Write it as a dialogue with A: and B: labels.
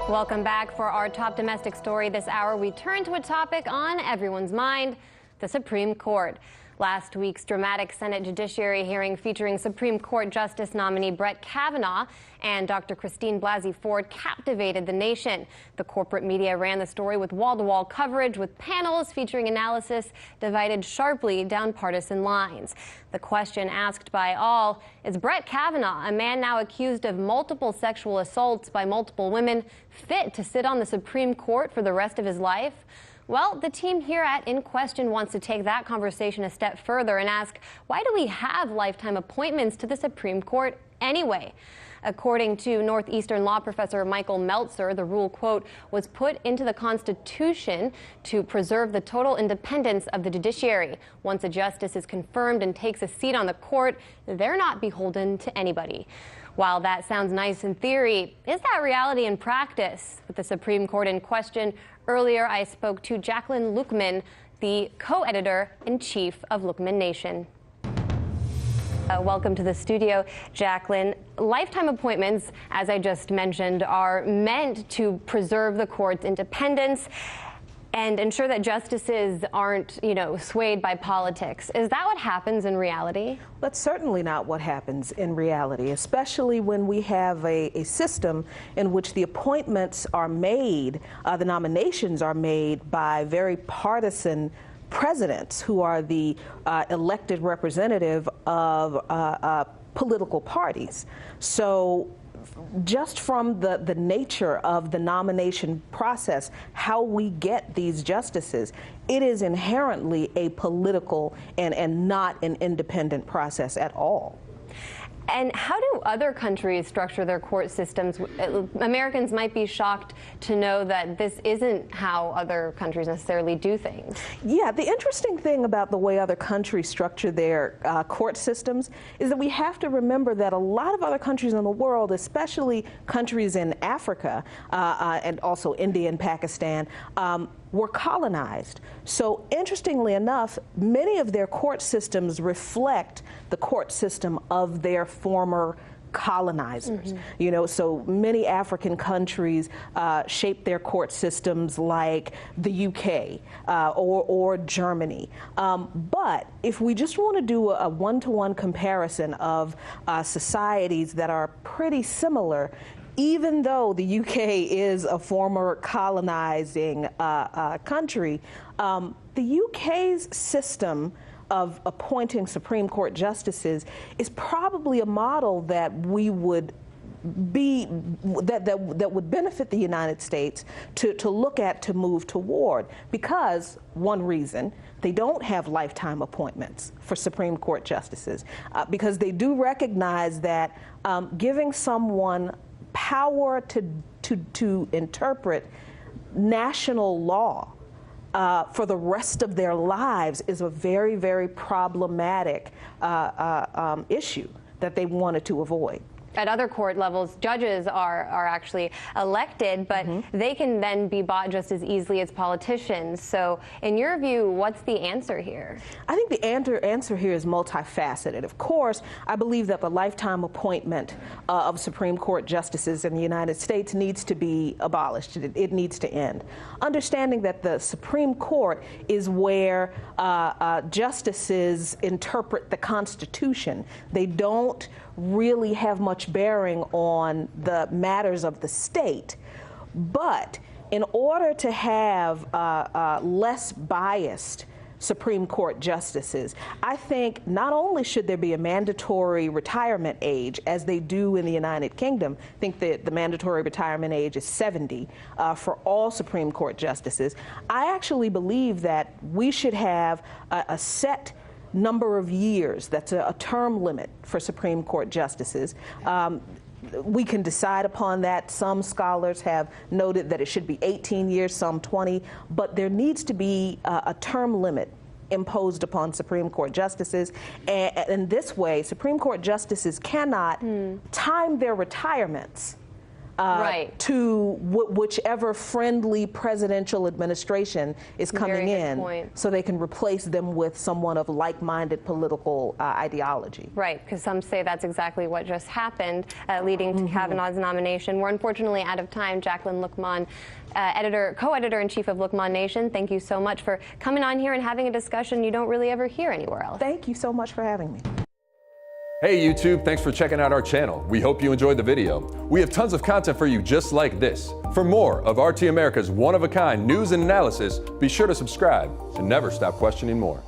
A: Welcome back. For our top domestic story this hour, we turn to a topic on everyone's mind, the Supreme Court. Last week's dramatic Senate Judiciary hearing featuring Supreme Court Justice nominee Brett Kavanaugh and Dr. Christine Blasey Ford captivated the nation. The corporate media ran the story with wall-to-wall coverage, with panels featuring analysis divided sharply down partisan lines. The question asked by all, is Brett Kavanaugh, a man now accused of multiple sexual assaults by multiple women, fit to sit on the Supreme Court for the rest of his life? Well, the team here at In Question wants to take that conversation a step further and ask, why do we have lifetime appointments to the Supreme Court anyway? According to Northeastern law professor Michael Meltzer, the rule, quote, was put into the Constitution to preserve the total independence of the judiciary. Once a justice is confirmed and takes a seat on the court, they're not beholden to anybody. While that sounds nice in theory, is that reality in practice? With the Supreme Court in question, earlier I spoke to Jacqueline Luqman, the co-editor-in-chief of Luqman Nation. Welcome to the studio, Jacqueline. Lifetime appointments, as I just mentioned, are meant to preserve the court's independence and ensure that justices aren't, swayed by politics. Is that what happens in reality?
B: That's certainly not what happens in reality, especially when we have a system in which the appointments are made, the nominations are made by very partisan presidents who are the elected representative of political parties. So just from the nature of the nomination process, how we get these justices, it is inherently a political and not an independent process at all.
A: And how do other countries structure their court systems? Americans might be shocked to know that this isn't how other countries necessarily do things.
B: Yeah, the interesting thing about the way other countries structure their court systems is that we have to remember that a lot of other countries in the world, especially countries in Africa and also India and Pakistan, were colonized. So interestingly enough, many of their court systems reflect the court system of their former colonizers. So many African countries shape their court systems like the UK or Germany. But if we just want to do a one-to-one comparison of societies that are pretty similar, even though the UK is a former colonizing country, the UK's system of appointing Supreme Court justices is probably a model that we would that would benefit the United States to look at, to move toward, because one reason they don't have lifetime appointments for Supreme Court justices, because they do recognize that giving someone power to interpret national law for the rest of their lives is a very, very problematic issue that they wanted to avoid.
A: At other court levels, judges are actually elected, but they can then be bought just as easily as politicians. So in your view, what's the answer here? I
B: think the answer here is multifaceted. Of course, I believe that the lifetime appointment of Supreme Court justices in the United States needs to be abolished. It needs to end. Understanding that the Supreme Court is where justices interpret the Constitution. They don't really have much bearing on the matters of the state. But in order to have less biased Supreme Court justices, I think not only should there be a mandatory retirement age, as they do in the United Kingdom. I think that the mandatory retirement age is 70 for all Supreme Court justices. I actually believe that we should have a set number of years, that's a term limit for Supreme Court justices. We can decide upon that. Some scholars have noted that it should be 18 years, some 20, but there needs to be a term limit imposed upon Supreme Court justices. And in this way, Supreme Court justices cannot time their retirements to whichever friendly presidential administration is coming in, so they can replace them with someone of like-minded political ideology.
A: Right, because some say that's exactly what just happened, leading to Kavanaugh's nomination. We're unfortunately out of time. Jacqueline Luqman, co-editor-in-chief of Luqman Nation, thank you so much for coming on here and having a discussion you don't really ever hear anywhere else.
B: Thank you so much for having me.
C: Hey YouTube, thanks for checking out our channel. We hope you enjoyed the video. We have tons of content for you just like this. For more of RT America's one-of-a-kind news and analysis, be sure to subscribe and never stop questioning more.